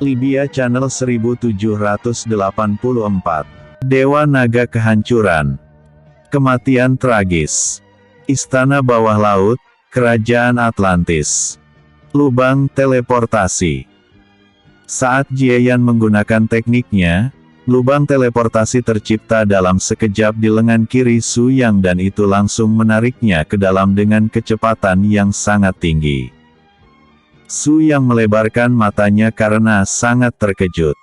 Libya Channel 1784. Dewa Naga Kehancuran. Kematian tragis. Istana bawah laut, Kerajaan Atlantis. Lubang teleportasi. Saat Jieyan menggunakan tekniknya, lubang teleportasi tercipta dalam sekejap di lengan kiri Su Yang dan itu langsung menariknya ke dalam dengan kecepatan yang sangat tinggi. Su Yang melebarkan matanya karena sangat terkejut.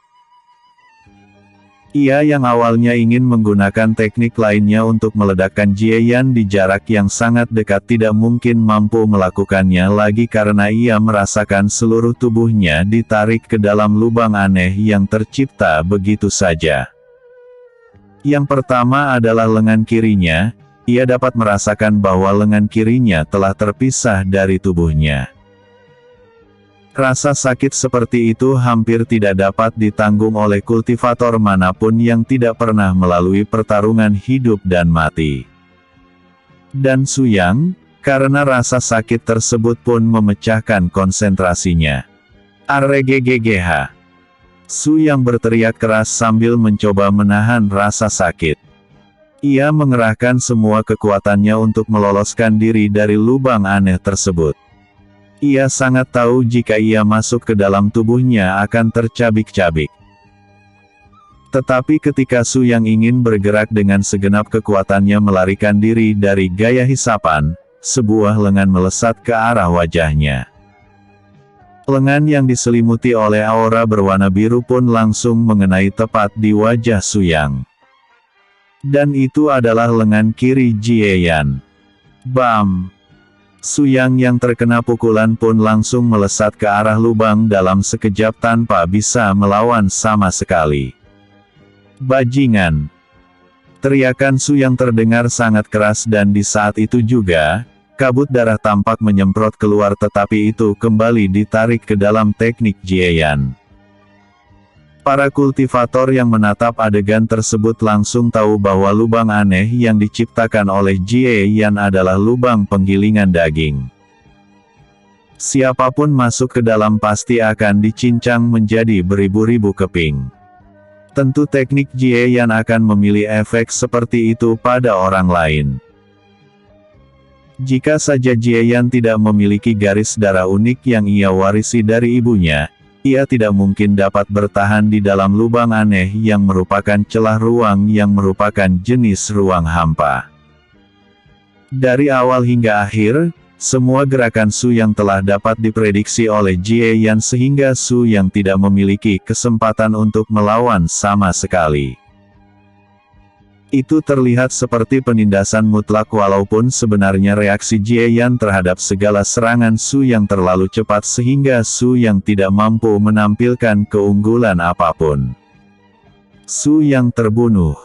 Ia yang awalnya ingin menggunakan teknik lainnya untuk meledakkan Jieyan di jarak yang sangat dekat tidak mungkin mampu melakukannya lagi karena ia merasakan seluruh tubuhnya ditarik ke dalam lubang aneh yang tercipta begitu saja. Yang pertama adalah lengan kirinya, ia dapat merasakan bahwa lengan kirinya telah terpisah dari tubuhnya. Rasa sakit seperti itu hampir tidak dapat ditanggung oleh kultivator manapun yang tidak pernah melalui pertarungan hidup dan mati. Dan Su Yang, karena rasa sakit tersebut pun memecahkan konsentrasinya. Arreggggh. Su Yang berteriak keras sambil mencoba menahan rasa sakit. Ia mengerahkan semua kekuatannya untuk meloloskan diri dari lubang aneh tersebut. Ia sangat tahu jika ia masuk ke dalam tubuhnya akan tercabik-cabik. Tetapi ketika Su Yang ingin bergerak dengan segenap kekuatannya melarikan diri dari gaya hisapan, sebuah lengan melesat ke arah wajahnya. Lengan yang diselimuti oleh aura berwarna biru pun langsung mengenai tepat di wajah Su Yang. Dan itu adalah lengan kiri Jieyan. Bam! Su Yang yang terkena pukulan pun langsung melesat ke arah lubang dalam sekejap tanpa bisa melawan sama sekali. Bajingan! Teriakan Su Yang terdengar sangat keras dan di saat itu juga, kabut darah tampak menyemprot keluar tetapi itu kembali ditarik ke dalam teknik Jieyan. Para kultivator yang menatap adegan tersebut langsung tahu bahwa lubang aneh yang diciptakan oleh Jieyan adalah lubang penggilingan daging. Siapapun masuk ke dalam pasti akan dicincang menjadi beribu-ribu keping. Tentu teknik Jieyan akan memilih efek seperti itu pada orang lain. Jika saja Jieyan tidak memiliki garis darah unik yang ia warisi dari ibunya, ia tidak mungkin dapat bertahan di dalam lubang aneh yang merupakan celah ruang yang merupakan jenis ruang hampa. Dari awal hingga akhir, semua gerakan Su Yang telah dapat diprediksi oleh Jieyan sehingga Su Yang tidak memiliki kesempatan untuk melawan sama sekali. Itu terlihat seperti penindasan mutlak walaupun sebenarnya reaksi Jieyan terhadap segala serangan Su Yang terlalu cepat sehingga Su Yang tidak mampu menampilkan keunggulan apapun. Su Yang terbunuh.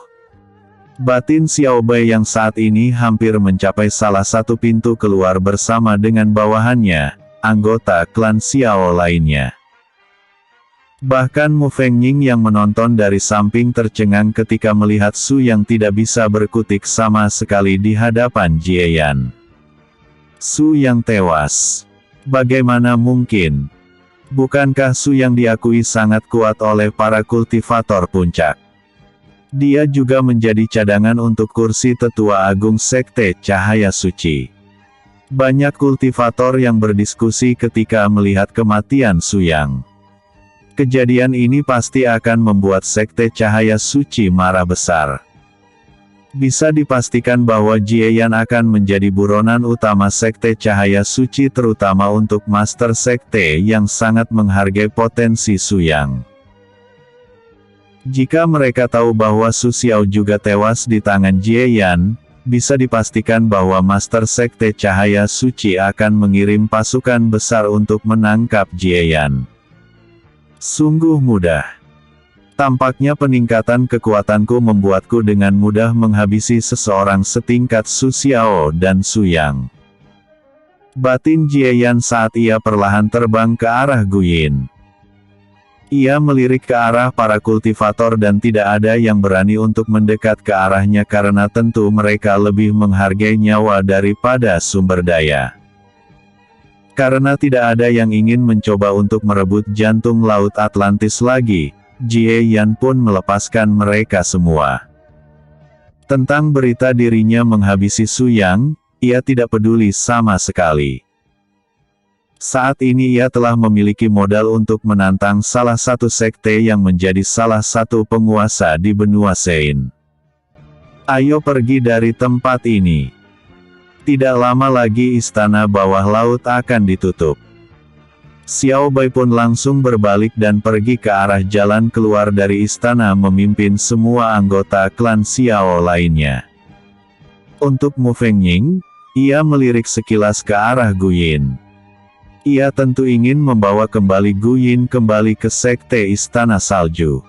Batin Xiaobai yang saat ini hampir mencapai salah satu pintu keluar bersama dengan bawahannya, anggota klan Xiao lainnya. Bahkan Mu Fengying yang menonton dari samping tercengang ketika melihat Su Yang tidak bisa berkutik sama sekali di hadapan Jieyan. Su Yang tewas. Bagaimana mungkin? Bukankah Su Yang diakui sangat kuat oleh para kultivator puncak? Dia juga menjadi cadangan untuk kursi Tetua Agung Sekte Cahaya Suci. Banyak kultivator yang berdiskusi ketika melihat kematian Su Yang. Kejadian ini pasti akan membuat Sekte Cahaya Suci marah besar. Bisa dipastikan bahwa Jieyan akan menjadi buronan utama Sekte Cahaya Suci terutama untuk Master Sekte yang sangat menghargai potensi Su Yang. Jika mereka tahu bahwa Su Xiao juga tewas di tangan Jieyan, bisa dipastikan bahwa Master Sekte Cahaya Suci akan mengirim pasukan besar untuk menangkap Jieyan. Sungguh mudah. Tampaknya peningkatan kekuatanku membuatku dengan mudah menghabisi seseorang setingkat Su Xiao dan Su Yang. Batin Jieyan saat ia perlahan terbang ke arah Guyin. Ia melirik ke arah para kultivator dan tidak ada yang berani untuk mendekat ke arahnya karena tentu mereka lebih menghargai nyawa daripada sumber daya. Karena tidak ada yang ingin mencoba untuk merebut jantung Laut Atlantis lagi, Jie Yan pun melepaskan mereka semua. Tentang berita dirinya menghabisi Su Yang, ia tidak peduli sama sekali. Saat ini ia telah memiliki modal untuk menantang salah satu sekte yang menjadi salah satu penguasa di benua Sein. Ayo pergi dari tempat ini. Tidak lama lagi istana bawah laut akan ditutup. Xiao Bai pun langsung berbalik dan pergi ke arah jalan keluar dari istana memimpin semua anggota klan Xiao lainnya. Untuk Mu Fengying, ia melirik sekilas ke arah Guyin. Ia tentu ingin membawa kembali Guyin kembali ke sekte istana salju.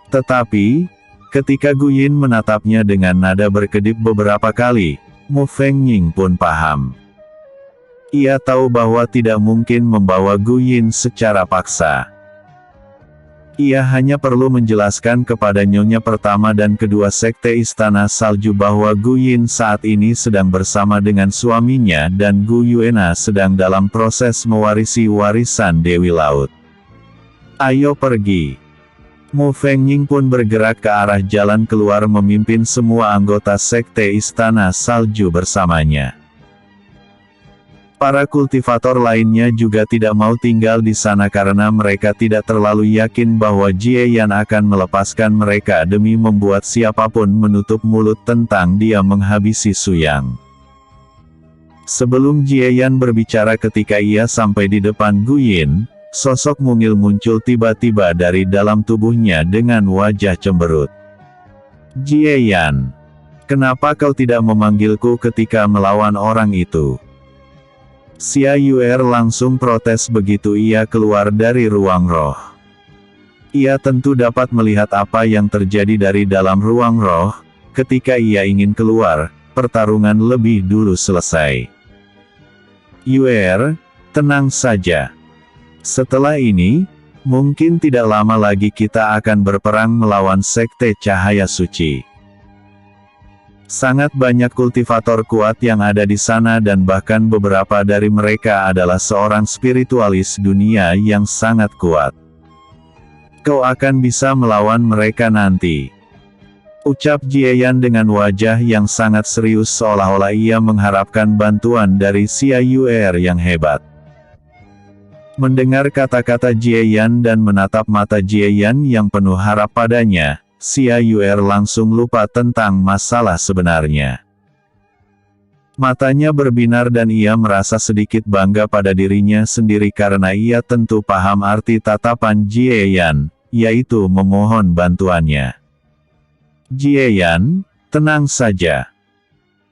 Tetapi, ketika Guyin menatapnya dengan nada berkedip beberapa kali, Mu Fengying pun paham. Ia tahu bahwa tidak mungkin membawa Guyin secara paksa. Ia hanya perlu menjelaskan kepada nyonya pertama dan kedua sekte istana salju bahwa Guyin saat ini sedang bersama dengan suaminya dan Gu Yuena sedang dalam proses mewarisi warisan Dewi Laut. Ayo pergi. Mu Fengying pun bergerak ke arah jalan keluar memimpin semua anggota sekte istana salju bersamanya. Para kultivator lainnya juga tidak mau tinggal di sana karena mereka tidak terlalu yakin bahwa Jie Yan akan melepaskan mereka demi membuat siapapun menutup mulut tentang dia menghabisi Su Yang. Sebelum Jie Yan berbicara ketika ia sampai di depan Guyin, sosok mungil muncul tiba-tiba dari dalam tubuhnya dengan wajah cemberut. Jie Yan, kenapa kau tidak memanggilku ketika melawan orang itu? Xia Yuer langsung protes begitu ia keluar dari ruang roh. Ia tentu dapat melihat apa yang terjadi dari dalam ruang roh, ketika ia ingin keluar, pertarungan lebih dulu selesai. Yuer, tenang saja. Setelah ini, mungkin tidak lama lagi kita akan berperang melawan sekte cahaya suci. Sangat banyak kultivator kuat yang ada di sana dan bahkan beberapa dari mereka adalah seorang spiritualis dunia yang sangat kuat. Kau akan bisa melawan mereka nanti. Ucap Jie Yan dengan wajah yang sangat serius seolah-olah ia mengharapkan bantuan dari Xia Yuer yang hebat. Mendengar kata-kata Jie Yan dan menatap mata Jie Yan yang penuh harap padanya, Xia Yuer langsung lupa tentang masalah sebenarnya. Matanya berbinar dan ia merasa sedikit bangga pada dirinya sendiri karena ia tentu paham arti tatapan Jie Yan, yaitu memohon bantuannya. Jie Yan, tenang saja.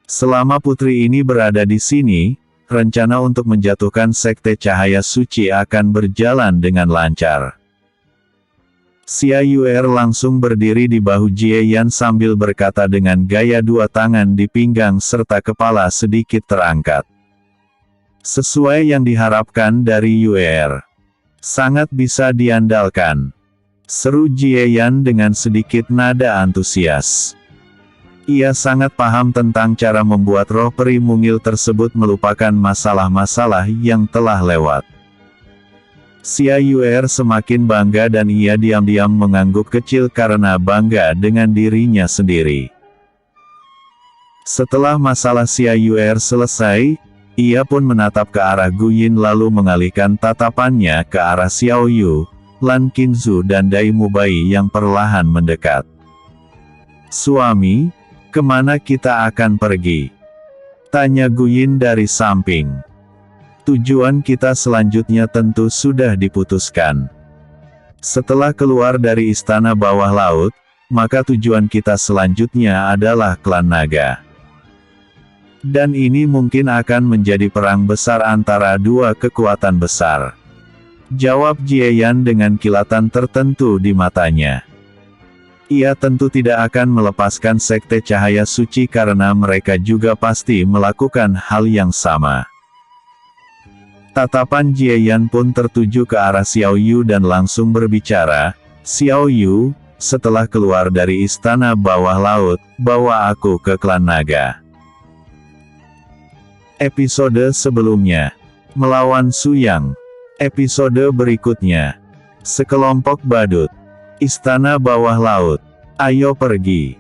Selama putri ini berada di sini, rencana untuk menjatuhkan sekte cahaya suci akan berjalan dengan lancar. Xia Yuer langsung berdiri di bahu Jie Yan sambil berkata dengan gaya dua tangan di pinggang serta kepala sedikit terangkat. Sesuai yang diharapkan dari Yuer. Sangat bisa diandalkan. Seru Jie Yan dengan sedikit nada antusias. Ia sangat paham tentang cara membuat roh peri mungil tersebut melupakan masalah-masalah yang telah lewat. Xia Yuer semakin bangga dan ia diam-diam mengangguk kecil karena bangga dengan dirinya sendiri. Setelah masalah Xia Yuer selesai, ia pun menatap ke arah Guyin lalu mengalihkan tatapannya ke arah Xiao Yu, Lan Qinzu dan Dai Mubai yang perlahan mendekat. Suami, kemana kita akan pergi? Tanya Guyin dari samping. Tujuan kita selanjutnya tentu sudah diputuskan. Setelah keluar dari istana bawah laut, maka tujuan kita selanjutnya adalah klan naga. Dan ini mungkin akan menjadi perang besar antara dua kekuatan besar. Jawab Jie Yan dengan kilatan tertentu di matanya. Ia tentu tidak akan melepaskan sekte cahaya suci karena mereka juga pasti melakukan hal yang sama. Tatapan Jie Yan pun tertuju ke arah Xiao Yu dan langsung berbicara, Xiao Yu, setelah keluar dari istana bawah laut, bawa aku ke klan naga. Episode sebelumnya. Melawan Su Yang. Episode berikutnya. Sekelompok badut. Istana bawah laut. Ayo pergi.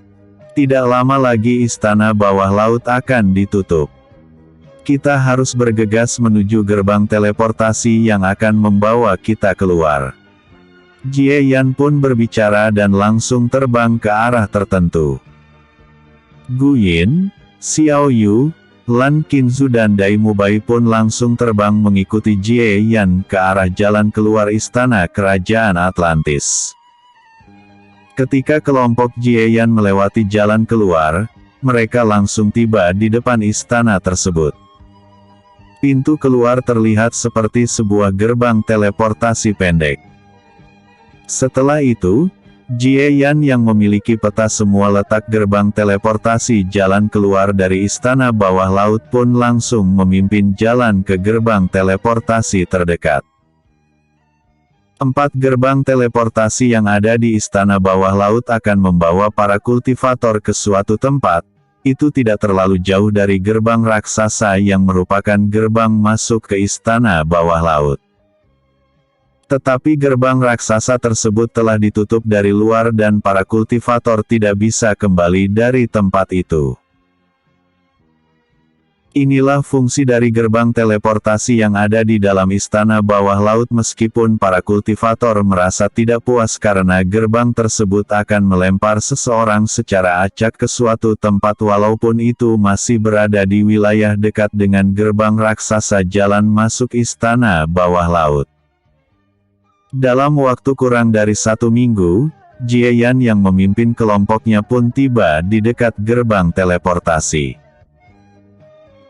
Tidak lama lagi istana bawah laut akan ditutup. Kita harus bergegas menuju gerbang teleportasi yang akan membawa kita keluar. Jie Yan pun berbicara dan langsung terbang ke arah tertentu. Gu Yin, Xiao Yu, Lan Qingzu dan Dai Mubai pun langsung terbang mengikuti Jie Yan ke arah jalan keluar istana kerajaan Atlantis. Ketika kelompok Jie Yan melewati jalan keluar, mereka langsung tiba di depan istana tersebut. Pintu keluar terlihat seperti sebuah gerbang teleportasi pendek. Setelah itu, Jie Yan yang memiliki peta semua letak gerbang teleportasi jalan keluar dari istana bawah laut pun langsung memimpin jalan ke gerbang teleportasi terdekat. 4 gerbang teleportasi yang ada di istana bawah laut akan membawa para kultivator ke suatu tempat. Itu tidak terlalu jauh dari gerbang raksasa yang merupakan gerbang masuk ke istana bawah laut. Tetapi gerbang raksasa tersebut telah ditutup dari luar dan para kultivator tidak bisa kembali dari tempat itu. Inilah fungsi dari gerbang teleportasi yang ada di dalam istana bawah laut meskipun para kultivator merasa tidak puas karena gerbang tersebut akan melempar seseorang secara acak ke suatu tempat walaupun itu masih berada di wilayah dekat dengan gerbang raksasa jalan masuk istana bawah laut. Dalam waktu kurang dari 1 minggu, Jie Yan yang memimpin kelompoknya pun tiba di dekat gerbang teleportasi.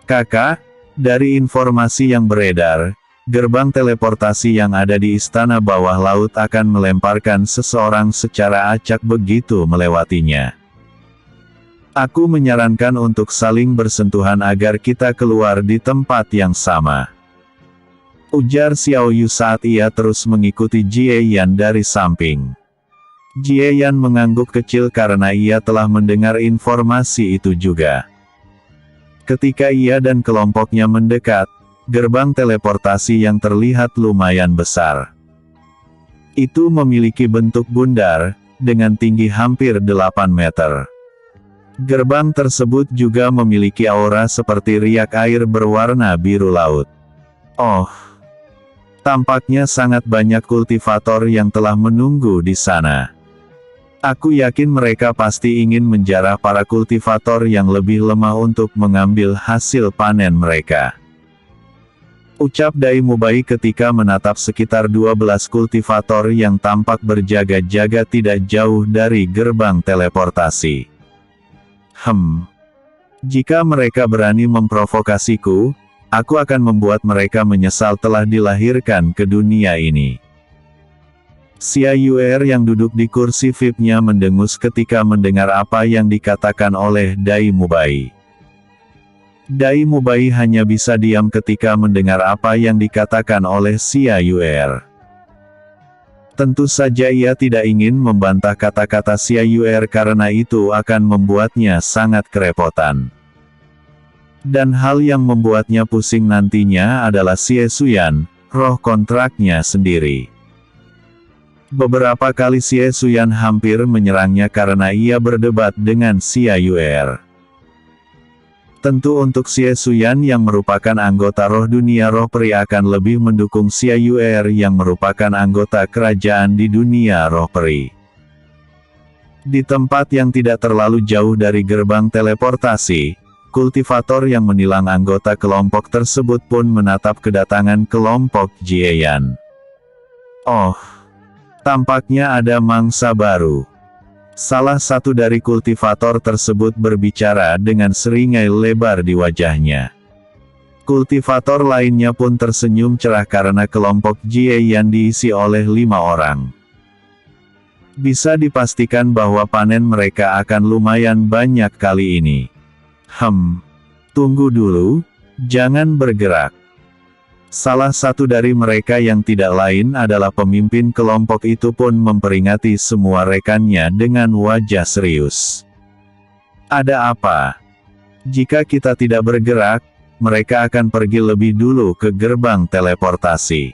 Kakak, dari informasi yang beredar, gerbang teleportasi yang ada di istana bawah laut akan melemparkan seseorang secara acak begitu melewatinya. Aku menyarankan untuk saling bersentuhan agar kita keluar di tempat yang sama. Ujar Xiao Yu saat ia terus mengikuti Jie Yan dari samping. Jie Yan mengangguk kecil karena ia telah mendengar informasi itu juga. Ketika ia dan kelompoknya mendekat, gerbang teleportasi yang terlihat lumayan besar. Itu memiliki bentuk bundar, dengan tinggi hampir 8 meter. Gerbang tersebut juga memiliki aura seperti riak air berwarna biru laut. Oh! Tampaknya sangat banyak kultivator yang telah menunggu di sana. Aku yakin mereka pasti ingin menjarah para kultivator yang lebih lemah untuk mengambil hasil panen mereka. Ucap Dai Mubai ketika menatap sekitar 12 kultivator yang tampak berjaga-jaga tidak jauh dari gerbang teleportasi. Jika mereka berani memprovokasiku, aku akan membuat mereka menyesal telah dilahirkan ke dunia ini. Xia Yuer yang duduk di kursi VIP-nya mendengus ketika mendengar apa yang dikatakan oleh Dai Mubai. Dai Mubai hanya bisa diam ketika mendengar apa yang dikatakan oleh Xia Yuer. Tentu saja ia tidak ingin membantah kata-kata Xia Yuer karena itu akan membuatnya sangat kerepotan. Dan hal yang membuatnya pusing nantinya adalah Xie Xuyan, roh kontraknya sendiri. Beberapa kali Xie Xuyan hampir menyerangnya karena ia berdebat dengan Xia Yuer. Tentu untuk Xie Xuyan yang merupakan anggota roh dunia roh peri akan lebih mendukung Xia Yuer yang merupakan anggota kerajaan di dunia roh peri. Di tempat yang tidak terlalu jauh dari gerbang teleportasi, kultivator yang menilang anggota kelompok tersebut pun menatap kedatangan kelompok Jie Yan. Oh, tampaknya ada mangsa baru. Salah satu dari kultivator tersebut berbicara dengan seringai lebar di wajahnya. Kultivator lainnya pun tersenyum cerah karena kelompok Jie Yan diisi oleh 5 orang. Bisa dipastikan bahwa panen mereka akan lumayan banyak kali ini. Tunggu dulu, jangan bergerak. Salah satu dari mereka yang tidak lain adalah pemimpin kelompok itu pun memperingati semua rekannya dengan wajah serius. Ada apa? Jika kita tidak bergerak, mereka akan pergi lebih dulu ke gerbang teleportasi.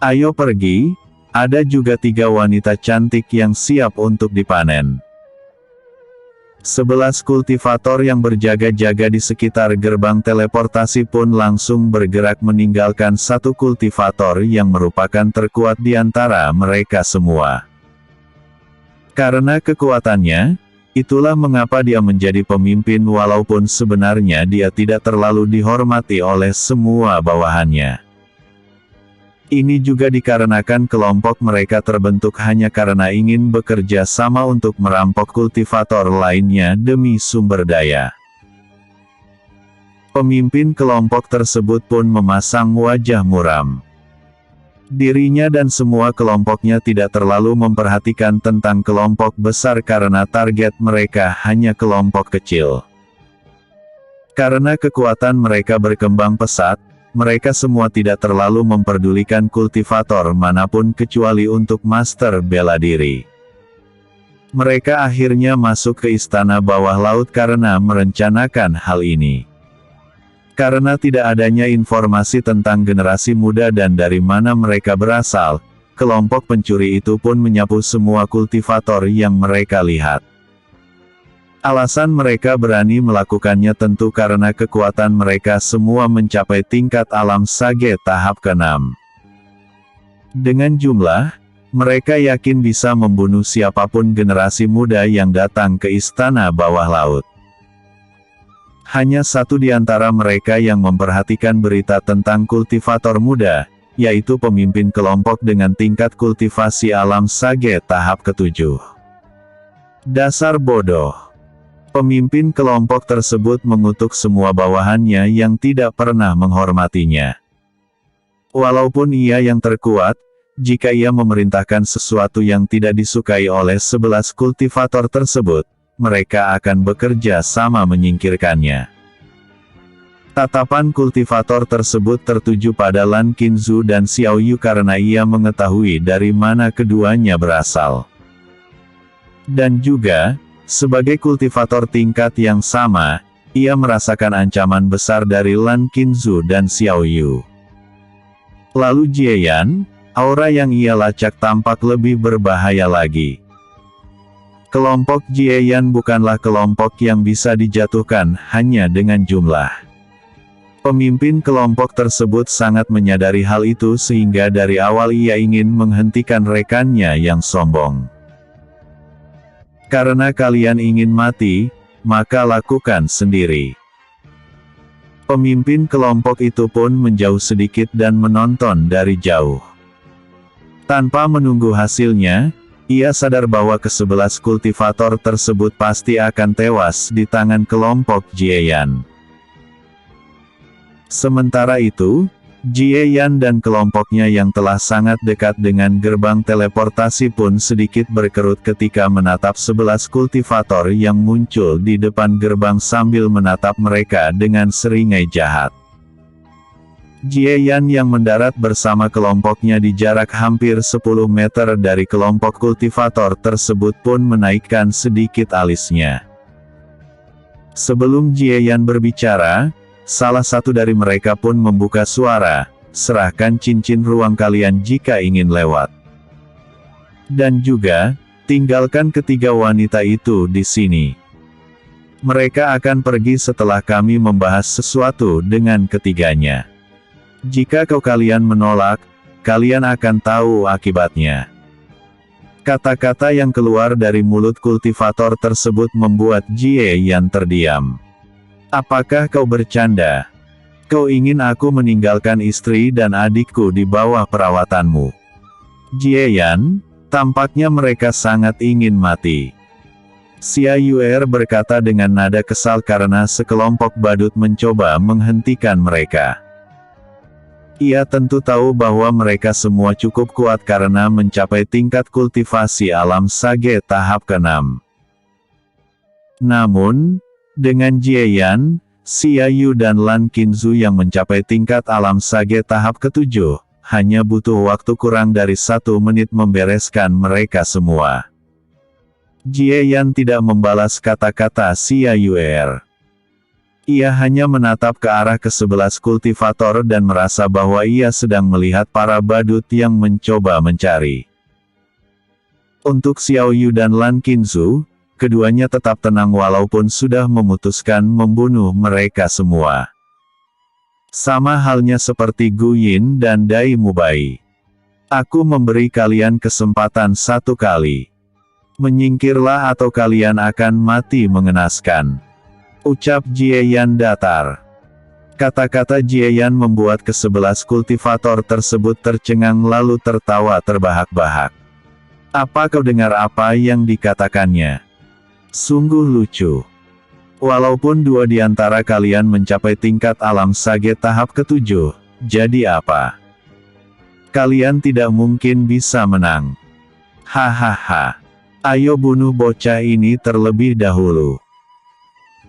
Ayo pergi, ada juga 3 wanita cantik yang siap untuk dipanen. 11 kultivator yang berjaga-jaga di sekitar gerbang teleportasi pun langsung bergerak meninggalkan satu kultivator yang merupakan terkuat di antara mereka semua. Karena kekuatannya, itulah mengapa dia menjadi pemimpin walaupun sebenarnya dia tidak terlalu dihormati oleh semua bawahannya. Ini juga dikarenakan kelompok mereka terbentuk hanya karena ingin bekerja sama untuk merampok kultivator lainnya demi sumber daya. Pemimpin kelompok tersebut pun memasang wajah muram. Dirinya dan semua kelompoknya tidak terlalu memperhatikan tentang kelompok besar karena target mereka hanya kelompok kecil. Karena kekuatan mereka berkembang pesat, mereka semua tidak terlalu memperdulikan kultivator manapun kecuali untuk master bela diri. Mereka akhirnya masuk ke istana bawah laut karena merencanakan hal ini. Karena tidak adanya informasi tentang generasi muda dan dari mana mereka berasal, kelompok pencuri itu pun menyapu semua kultivator yang mereka lihat. Alasan mereka berani melakukannya tentu karena kekuatan mereka semua mencapai tingkat alam sage tahap ke-6. Dengan jumlah, mereka yakin bisa membunuh siapapun generasi muda yang datang ke istana bawah laut. Hanya satu di antara mereka yang memperhatikan berita tentang kultivator muda, yaitu pemimpin kelompok dengan tingkat kultivasi alam sage tahap ke-7. Dasar bodoh. Pemimpin kelompok tersebut mengutuk semua bawahannya yang tidak pernah menghormatinya. Walaupun ia yang terkuat, jika ia memerintahkan sesuatu yang tidak disukai oleh 11 kultivator tersebut, mereka akan bekerja sama menyingkirkannya. Tatapan kultivator tersebut tertuju pada Lan Qingzu dan Xiao Yu karena ia mengetahui dari mana keduanya berasal. Dan juga, sebagai kultivator tingkat yang sama, ia merasakan ancaman besar dari Lan Qingzu dan Xiao Yu. Lalu Jie Yan, aura yang ia lacak tampak lebih berbahaya lagi. Kelompok Jie Yan bukanlah kelompok yang bisa dijatuhkan hanya dengan jumlah. Pemimpin kelompok tersebut sangat menyadari hal itu sehingga dari awal ia ingin menghentikan rekannya yang sombong. Karena kalian ingin mati, maka lakukan sendiri. Pemimpin kelompok itu pun menjauh sedikit dan menonton dari jauh. Tanpa menunggu hasilnya, ia sadar bahwa ke-11 kultivator tersebut pasti akan tewas di tangan kelompok Jie Yan. Sementara itu, Jie Yan dan kelompoknya yang telah sangat dekat dengan gerbang teleportasi pun sedikit berkerut ketika menatap 11 kultivator yang muncul di depan gerbang sambil menatap mereka dengan seringai jahat. Jie Yan yang mendarat bersama kelompoknya di jarak hampir 10 meter dari kelompok kultivator tersebut pun menaikkan sedikit alisnya. Sebelum Jie Yan berbicara, salah satu dari mereka pun membuka suara, serahkan cincin ruang kalian jika ingin lewat. Dan juga, tinggalkan ketiga wanita itu di sini. Mereka akan pergi setelah kami membahas sesuatu dengan ketiganya. Jika kalian menolak, kalian akan tahu akibatnya. Kata-kata yang keluar dari mulut kultivator tersebut membuat Jie Yan terdiam. Apakah kau bercanda? Kau ingin aku meninggalkan istri dan adikku di bawah perawatanmu? Jie Yan, tampaknya mereka sangat ingin mati. Xia Yuer berkata dengan nada kesal karena sekelompok badut mencoba menghentikan mereka. Ia tentu tahu bahwa mereka semua cukup kuat karena mencapai tingkat kultivasi alam sage tahap ke-6. Namun, dengan Jie Yan, Xia Yu dan Lan Qingzu yang mencapai tingkat alam sage tahap ke-7, hanya butuh waktu kurang dari 1 menit membereskan mereka semua. Jie Yan tidak membalas kata-kata Xia Yuer. Ia hanya menatap ke arah ke-11 kultivator dan merasa bahwa ia sedang melihat para badut yang mencoba mencari. Untuk Xiao Yu dan Lan Qingzu, keduanya tetap tenang walaupun sudah memutuskan membunuh mereka semua. Sama halnya seperti Gu Yin dan Dai Mubai. Aku memberi kalian kesempatan satu kali. Menyingkirlah atau kalian akan mati mengenaskan. Ucap Jie Yan datar. Kata-kata Jie Yan membuat ke-11 kultivator tersebut tercengang lalu tertawa terbahak-bahak. Apa kau dengar apa yang dikatakannya? Sungguh lucu. Walaupun dua di antara kalian mencapai tingkat alam sage tahap ke-7, jadi apa? Kalian tidak mungkin bisa menang. Hahaha. Ayo bunuh bocah ini terlebih dahulu.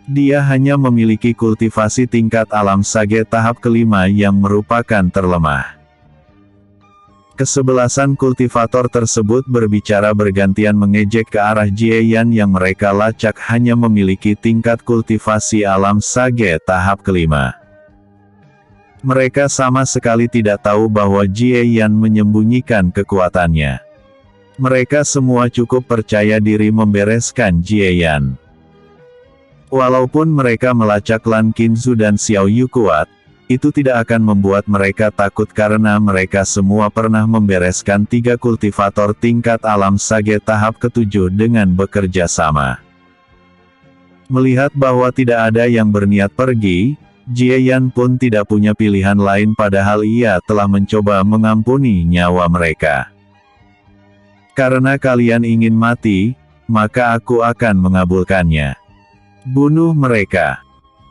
Dia hanya memiliki kultivasi tingkat alam sage tahap kelima yang merupakan terlemah. Kesebelasan kultivator tersebut berbicara bergantian mengejek ke arah Jie Yan yang mereka lacak hanya memiliki tingkat kultivasi alam sage tahap kelima. Mereka sama sekali tidak tahu bahwa Jie Yan menyembunyikan kekuatannya. Mereka semua cukup percaya diri membereskan Jie Yan. Walaupun mereka melacak Lan Qingzu dan Xiao Yu kuat, itu tidak akan membuat mereka takut karena mereka semua pernah membereskan 3 kultivator tingkat alam sage tahap ke-7 dengan bekerja sama. Melihat bahwa tidak ada yang berniat pergi, Jie Yan pun tidak punya pilihan lain padahal ia telah mencoba mengampuni nyawa mereka. Karena kalian ingin mati, maka aku akan mengabulkannya. Bunuh mereka.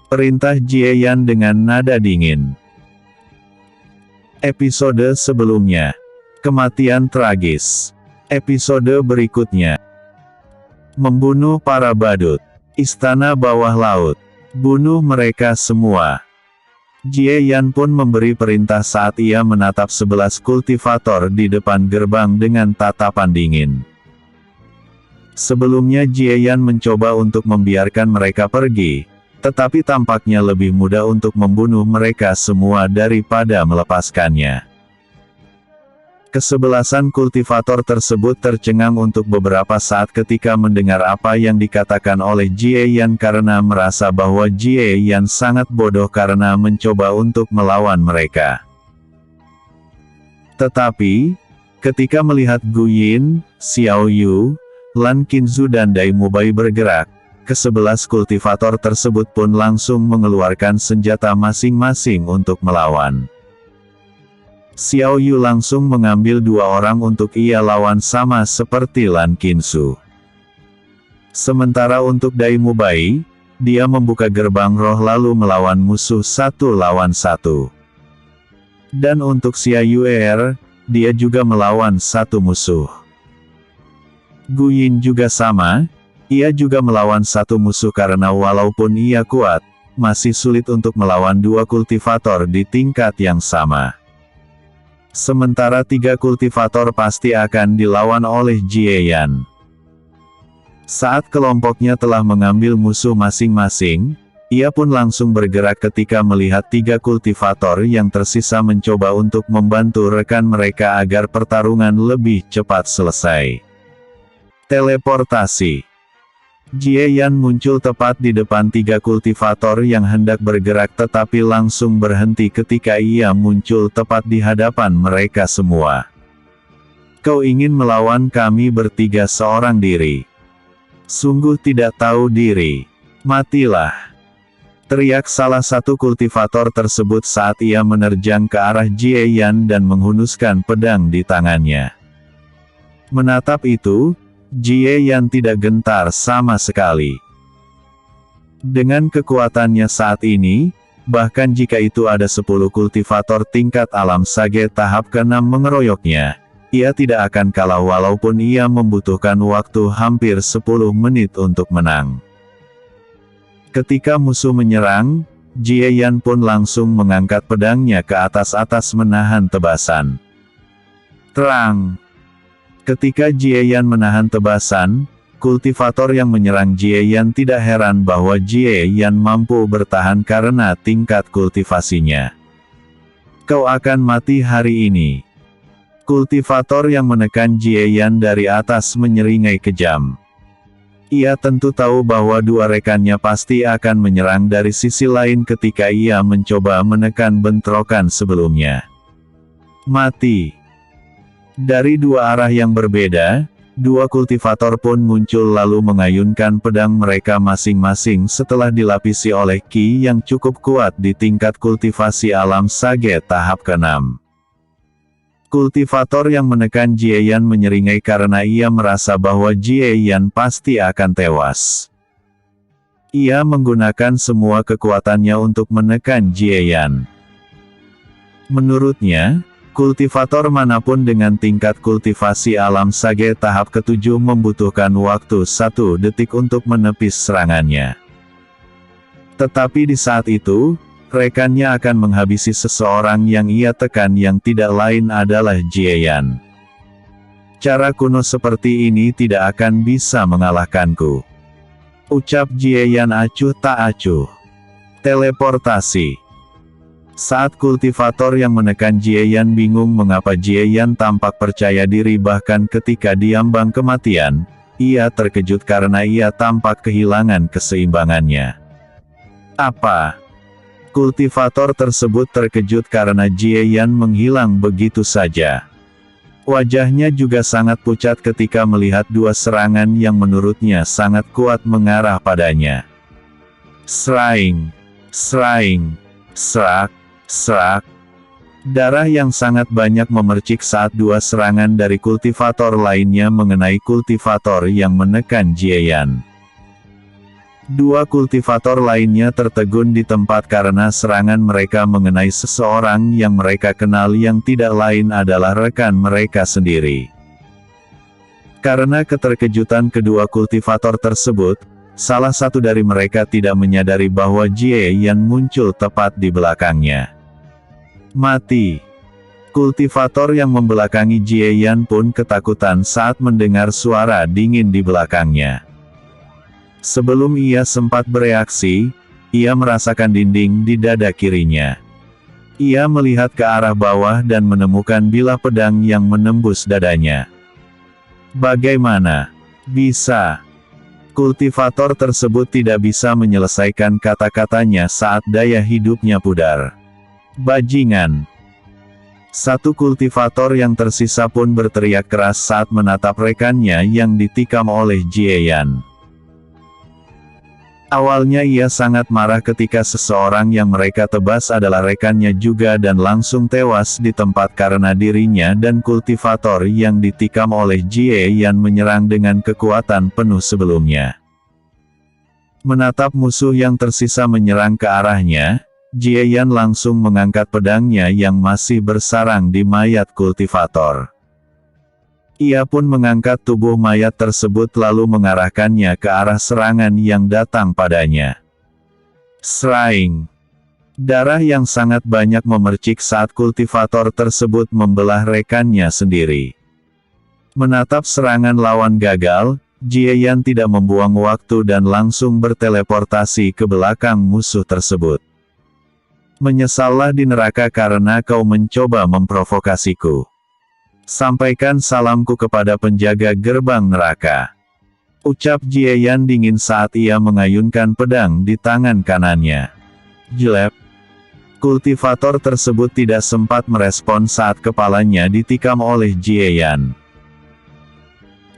Perintah Jie Yan dengan nada dingin. Episode sebelumnya. Kematian tragis. Episode berikutnya. Membunuh para badut. Istana bawah laut. Bunuh mereka semua. Jie Yan pun memberi perintah saat ia menatap 11 kultivator di depan gerbang dengan tatapan dingin. Sebelumnya Jie Yan mencoba untuk membiarkan mereka pergi, tetapi tampaknya lebih mudah untuk membunuh mereka semua daripada melepaskannya. Kesebelasan kultivator tersebut tercengang untuk beberapa saat ketika mendengar apa yang dikatakan oleh Jie Yan karena merasa bahwa Jie Yan sangat bodoh karena mencoba untuk melawan mereka. Tetapi, ketika melihat Gu Yin, Xiao Yu, Lan Qingzu dan Dai Mubai bergerak, ke-11 kultivator tersebut pun langsung mengeluarkan senjata masing-masing untuk melawan. Xiao Yu langsung mengambil 2 orang untuk ia lawan sama seperti Lan Qingzu. Sementara untuk Dai Mubai, dia membuka gerbang roh lalu melawan musuh 1 lawan 1. Dan untuk Xiao Yu, dia juga melawan 1 musuh. Gu Yin juga sama, ia juga melawan 1 musuh karena walaupun ia kuat, masih sulit untuk melawan 2 kultivator di tingkat yang sama. Sementara 3 kultivator pasti akan dilawan oleh Jie Yan. Saat kelompoknya telah mengambil musuh masing-masing, ia pun langsung bergerak ketika melihat 3 kultivator yang tersisa mencoba untuk membantu rekan mereka agar pertarungan lebih cepat selesai. Teleportasi. Jie Yan muncul tepat di depan 3 kultivator yang hendak bergerak tetapi langsung berhenti ketika ia muncul tepat di hadapan mereka semua. Kau ingin melawan kami bertiga seorang diri? Sungguh tidak tahu diri. Matilah. Teriak salah satu kultivator tersebut saat ia menerjang ke arah Jie Yan dan menghunuskan pedang di tangannya. Menatap itu, Jie Yan tidak gentar sama sekali. Dengan kekuatannya saat ini, bahkan jika itu ada 10 kultivator tingkat alam sage tahap ke-6 mengeroyoknya, ia tidak akan kalah walaupun ia membutuhkan waktu hampir 10 menit untuk menang. Ketika musuh menyerang, Jie Yan pun langsung mengangkat pedangnya ke atas menahan tebasan. Terang! Ketika Jie Yan menahan tebasan, kultivator yang menyerang Jie Yan tidak heran bahwa Jie Yan mampu bertahan karena tingkat kultivasinya. Kau akan mati hari ini. Kultivator yang menekan Jie Yan dari atas menyeringai kejam. Ia tentu tahu bahwa dua rekannya pasti akan menyerang dari sisi lain ketika ia mencoba menekan bentrokan sebelumnya. Mati. Dari dua arah yang berbeda, dua kultivator pun muncul lalu mengayunkan pedang mereka masing-masing setelah dilapisi oleh ki yang cukup kuat di tingkat kultivasi alam sage tahap ke-6. Kultivator yang menekan Jie Yan menyeringai karena ia merasa bahwa Jie Yan pasti akan tewas. Ia menggunakan semua kekuatannya untuk menekan Jie Yan. Menurutnya, kultivator manapun dengan tingkat kultivasi alam sage tahap ke-7 membutuhkan waktu 1 detik untuk menepis serangannya. Tetapi di saat itu, rekannya akan menghabisi seseorang yang ia tekan yang tidak lain adalah Jie Yan. Cara kuno seperti ini tidak akan bisa mengalahkanku. Ucap Jie Yan acuh tak acuh. Teleportasi. Saat kultivator yang menekan Jie Yan bingung mengapa Jie Yan tampak percaya diri bahkan ketika diambang kematian, ia terkejut karena ia tampak kehilangan keseimbangannya. Apa? Kultivator tersebut terkejut karena Jie Yan menghilang begitu saja. Wajahnya juga sangat pucat ketika melihat dua serangan yang menurutnya sangat kuat mengarah padanya. Sraing, sraing, serak. Serak. Darah yang sangat banyak memercik saat dua serangan dari kultivator lainnya mengenai kultivator yang menekan Jie Yan. Dua kultivator lainnya tertegun di tempat karena serangan mereka mengenai seseorang yang mereka kenal yang tidak lain adalah rekan mereka sendiri. Karena keterkejutan kedua kultivator tersebut, salah satu dari mereka tidak menyadari bahwa Jie Yan muncul tepat di belakangnya. Mati. Kultivator yang membelakangi Jie Yan pun ketakutan saat mendengar suara dingin di belakangnya. Sebelum ia sempat bereaksi, ia merasakan dinding di dada kirinya. Ia melihat ke arah bawah dan menemukan bilah pedang yang menembus dadanya. Bagaimana bisa? Kultivator tersebut tidak bisa menyelesaikan kata-katanya saat daya hidupnya pudar. Bajingan. Satu kultivator yang tersisa pun berteriak keras saat menatap rekannya yang ditikam oleh Jie Yan. Awalnya ia sangat marah ketika seseorang yang mereka tebas adalah rekannya juga dan langsung tewas di tempat karena dirinya dan kultivator yang ditikam oleh Jie Yan menyerang dengan kekuatan penuh sebelumnya. Menatap musuh yang tersisa menyerang ke arahnya, Jie Yan langsung mengangkat pedangnya yang masih bersarang di mayat kultivator. Ia pun mengangkat tubuh mayat tersebut lalu mengarahkannya ke arah serangan yang datang padanya. Sraing. Darah yang sangat banyak memercik saat kultivator tersebut membelah rekannya sendiri. Menatap serangan lawan gagal, Jie Yan tidak membuang waktu dan langsung berteleportasi ke belakang musuh tersebut. Menyesallah di neraka karena kau mencoba memprovokasiku. Sampaikan salamku kepada penjaga gerbang neraka. Ucap Jie Yan dingin saat ia mengayunkan pedang di tangan kanannya. Jelek. Kultivator tersebut tidak sempat merespon saat kepalanya ditikam oleh Jie Yan.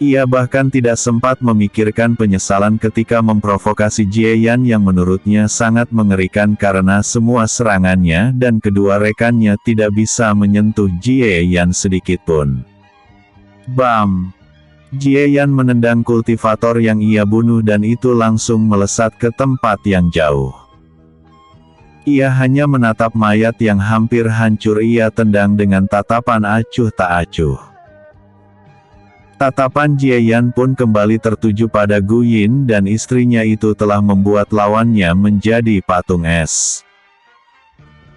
Ia bahkan tidak sempat memikirkan penyesalan ketika memprovokasi Jie Yan yang menurutnya sangat mengerikan karena semua serangannya dan kedua rekannya tidak bisa menyentuh Jie Yan sedikitpun. Bam! Jie Yan menendang kultivator yang ia bunuh dan itu langsung melesat ke tempat yang jauh. Ia hanya menatap mayat yang hampir hancur ia tendang dengan tatapan acuh tak acuh. Tatapan Jie Yan pun kembali tertuju pada Gu Yin dan istrinya itu telah membuat lawannya menjadi patung es.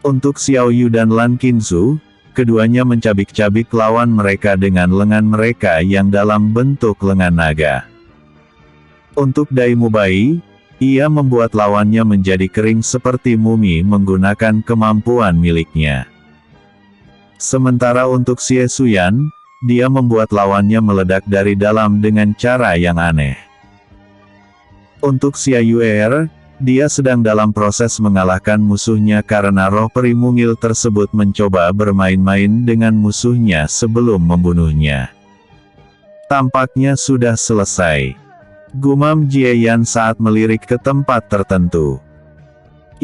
Untuk Xiao Yu dan Lan Qinzu, keduanya mencabik-cabik lawan mereka dengan lengan mereka yang dalam bentuk lengan naga. Untuk Dai Mubai, ia membuat lawannya menjadi kering seperti mumi menggunakan kemampuan miliknya. Sementara untuk Xie Xuyan, dia membuat lawannya meledak dari dalam dengan cara yang aneh. Untuk Xia Yuer, dia sedang dalam proses mengalahkan musuhnya karena roh peri mungil tersebut mencoba bermain-main dengan musuhnya sebelum membunuhnya. Tampaknya sudah selesai, gumam Jieyan saat melirik ke tempat tertentu.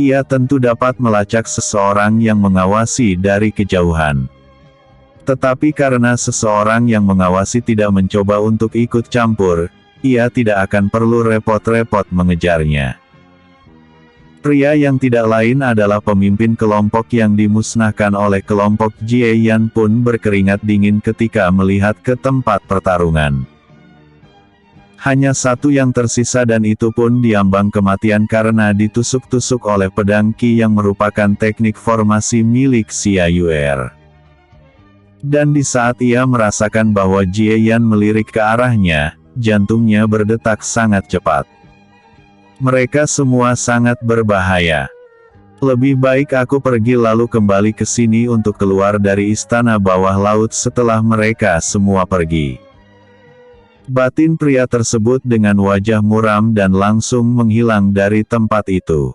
Ia tentu dapat melacak seseorang yang mengawasi dari kejauhan. Tetapi karena seseorang yang mengawasi tidak mencoba untuk ikut campur, ia tidak akan perlu repot-repot mengejarnya. Pria yang tidak lain adalah pemimpin kelompok yang dimusnahkan oleh kelompok Jieyan pun berkeringat dingin ketika melihat ke tempat pertarungan. Hanya satu yang tersisa dan itu pun diambang kematian karena ditusuk-tusuk oleh pedang Qi yang merupakan teknik formasi milik Xia Yuer. Dan di saat ia merasakan bahwa Jieyan melirik ke arahnya, jantungnya berdetak sangat cepat. Mereka semua sangat berbahaya. Lebih baik aku pergi lalu kembali ke sini untuk keluar dari istana bawah laut setelah mereka semua pergi. Batin pria tersebut dengan wajah muram dan langsung menghilang dari tempat itu.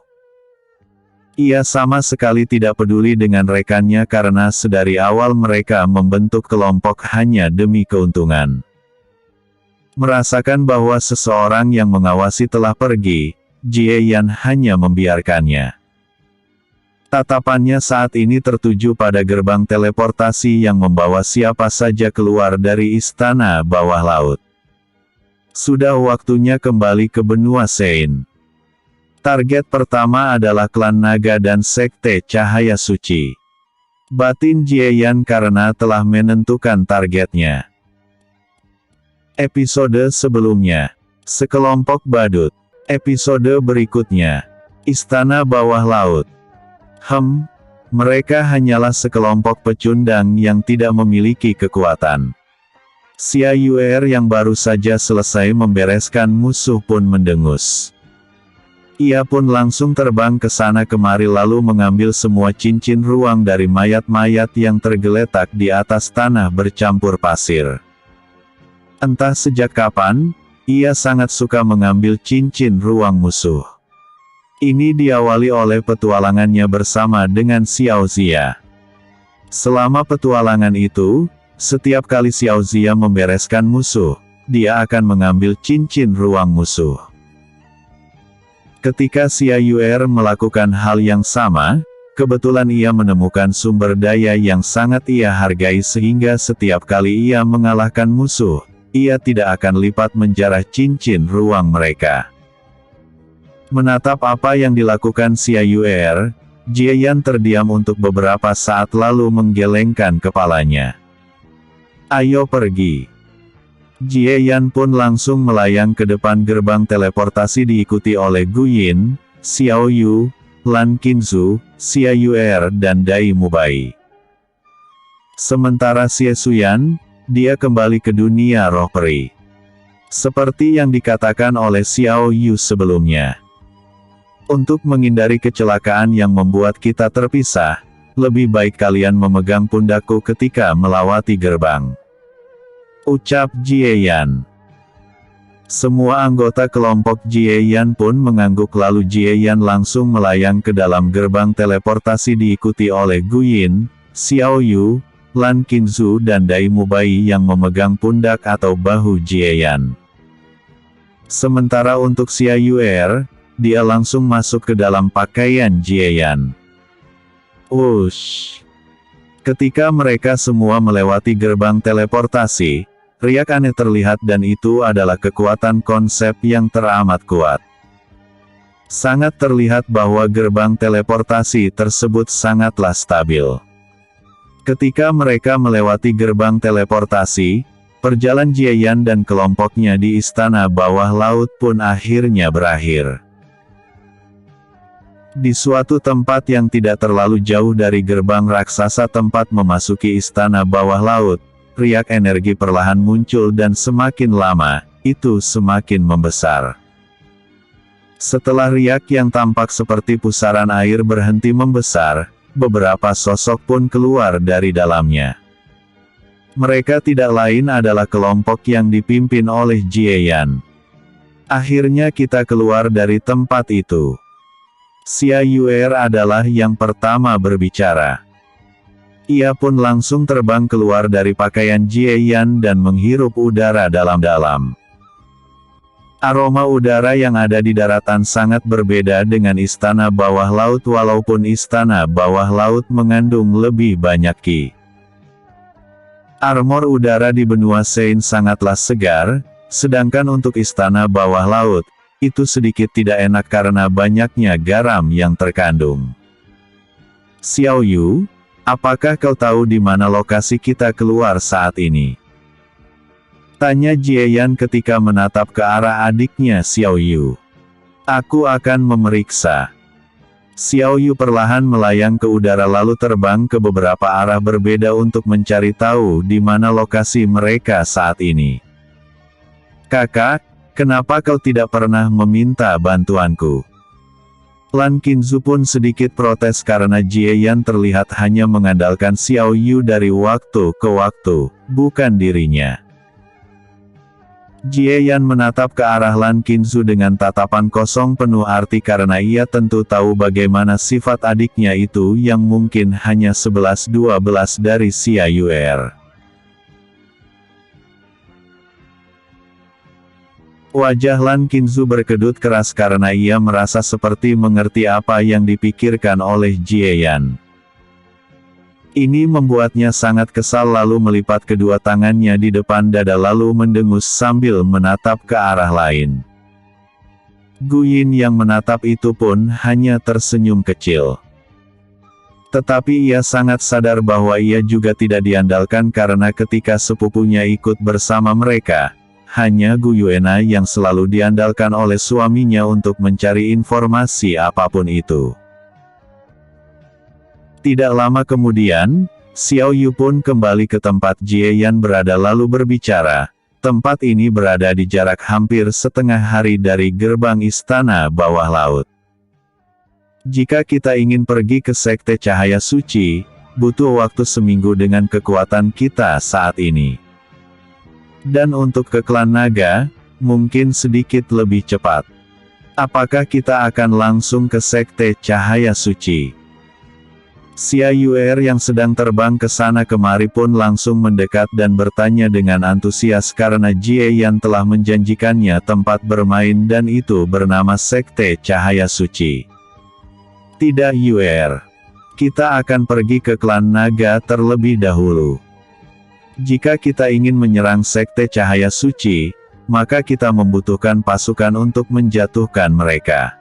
Ia sama sekali tidak peduli dengan rekannya karena sedari awal mereka membentuk kelompok hanya demi keuntungan. Merasakan bahwa seseorang yang mengawasi telah pergi, Jieyan hanya membiarkannya. Tatapannya saat ini tertuju pada gerbang teleportasi yang membawa siapa saja keluar dari istana bawah laut. Sudah waktunya kembali ke benua Sein. Target pertama adalah klan naga dan sekte cahaya suci. Batin Jieyan karena telah menentukan targetnya. Episode sebelumnya, sekelompok badut. Episode berikutnya, istana bawah laut. Mereka hanyalah sekelompok pecundang yang tidak memiliki kekuatan. Xia Yuer yang baru saja selesai membereskan musuh pun mendengus. Ia pun langsung terbang ke sana kemari lalu mengambil semua cincin ruang dari mayat-mayat yang tergeletak di atas tanah bercampur pasir. Entah sejak kapan, ia sangat suka mengambil cincin ruang musuh. Ini diawali oleh petualangannya bersama dengan Xiao Zia. Selama petualangan itu, setiap kali Xiao Zia membereskan musuh, dia akan mengambil cincin ruang musuh. Ketika Xia Yuer melakukan hal yang sama, kebetulan ia menemukan sumber daya yang sangat ia hargai sehingga setiap kali ia mengalahkan musuh, ia tidak akan lipat menjarah cincin ruang mereka. Menatap apa yang dilakukan Xia Yuer, Jieyan terdiam untuk beberapa saat lalu menggelengkan kepalanya. Ayo pergi. Jieyan pun langsung melayang ke depan gerbang teleportasi diikuti oleh Gu Yin, Xiao Yu, Lan Qingzu, Xia Yuer dan Dai Mubai. Sementara Xie Xuyan, dia kembali ke dunia roh peri. Seperti yang dikatakan oleh Xiao Yu sebelumnya. Untuk menghindari kecelakaan yang membuat kita terpisah, lebih baik kalian memegang pundakku ketika melewati gerbang. Ucap Jieyan. Semua anggota kelompok Jieyan pun mengangguk lalu Jieyan langsung melayang ke dalam gerbang teleportasi diikuti oleh Gu Yin, Xiao Yu, Lan Qingzu dan Dai Mubai yang memegang pundak atau bahu Jieyan. Sementara untuk Xia Yuer, dia langsung masuk ke dalam pakaian Jieyan. Wush! Ketika mereka semua melewati gerbang teleportasi, riak aneh terlihat dan itu adalah kekuatan konsep yang teramat kuat. Sangat terlihat bahwa gerbang teleportasi tersebut sangatlah stabil. Ketika mereka melewati gerbang teleportasi, perjalanan Jieyan dan kelompoknya di istana bawah laut pun akhirnya berakhir. Di suatu tempat yang tidak terlalu jauh dari gerbang raksasa tempat memasuki istana bawah laut, riak energi perlahan muncul dan semakin lama, itu semakin membesar. Setelah riak yang tampak seperti pusaran air berhenti membesar, beberapa sosok pun keluar dari dalamnya. Mereka tidak lain adalah kelompok yang dipimpin oleh Jie Yan. Akhirnya kita keluar dari tempat itu. Xia Yuer adalah yang pertama berbicara. Ia pun langsung terbang keluar dari pakaian Jie Yan dan menghirup udara dalam-dalam. Aroma udara yang ada di daratan sangat berbeda dengan istana bawah laut, walaupun istana bawah laut mengandung lebih banyak qi. Armor udara di benua Sein sangatlah segar, sedangkan untuk istana bawah laut, itu sedikit tidak enak karena banyaknya garam yang terkandung. Xiao Yu, apakah kau tahu di mana lokasi kita keluar saat ini? Tanya Jie Yan ketika menatap ke arah adiknya Xiao Yu. Aku akan memeriksa. Xiao Yu perlahan melayang ke udara lalu terbang ke beberapa arah berbeda untuk mencari tahu di mana lokasi mereka saat ini. Kakak, kenapa kau tidak pernah meminta bantuanku? Lan Qinzu pun sedikit protes karena Jie Yan terlihat hanya mengandalkan Xiao Yu dari waktu ke waktu, bukan dirinya. Jie Yan menatap ke arah Lan Qinzu dengan tatapan kosong penuh arti karena ia tentu tahu bagaimana sifat adiknya itu yang mungkin hanya 11-12 dari Xia Yuer. Wajah Lan Qinzu berkedut keras karena ia merasa seperti mengerti apa yang dipikirkan oleh Jie Yan. Ini membuatnya sangat kesal lalu melipat kedua tangannya di depan dada lalu mendengus sambil menatap ke arah lain. Gu Yin yang menatap itu pun hanya tersenyum kecil. Tetapi ia sangat sadar bahwa ia juga tidak diandalkan karena ketika sepupunya ikut bersama mereka, hanya Gu Yuena yang selalu diandalkan oleh suaminya untuk mencari informasi apapun itu. Tidak lama kemudian, Xiao Yu pun kembali ke tempat Jie Yan berada lalu berbicara. Tempat ini berada di jarak hampir setengah hari dari gerbang istana bawah laut. Jika kita ingin pergi ke Sekte Cahaya Suci, butuh waktu seminggu dengan kekuatan kita saat ini. Dan untuk ke klan naga, mungkin sedikit lebih cepat. Apakah kita akan langsung ke Sekte Cahaya Suci? Xia Yuer yang sedang terbang ke sana kemari pun langsung mendekat dan bertanya dengan antusias karena Jie Yan telah menjanjikannya tempat bermain dan itu bernama Sekte Cahaya Suci. Tidak Yuer. Kita akan pergi ke klan naga terlebih dahulu. Jika kita ingin menyerang Sekte Cahaya Suci, maka kita membutuhkan pasukan untuk menjatuhkan mereka.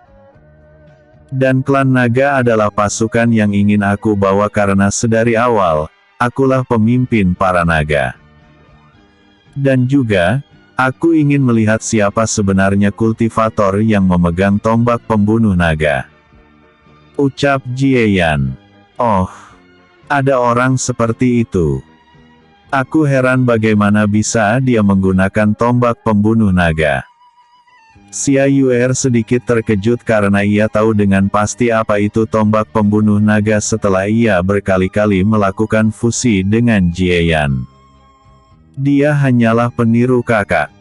Dan klan naga adalah pasukan yang ingin aku bawa karena sedari awal, akulah pemimpin para naga. Dan juga, aku ingin melihat siapa sebenarnya kultivator yang memegang tombak pembunuh naga. Ucap Jie Yan. Oh, ada orang seperti itu. Aku heran bagaimana bisa dia menggunakan tombak pembunuh naga. Xia Yuer sedikit terkejut karena ia tahu dengan pasti apa itu tombak pembunuh naga setelah ia berkali-kali melakukan fusi dengan Jie Yan. Dia hanyalah peniru kakak.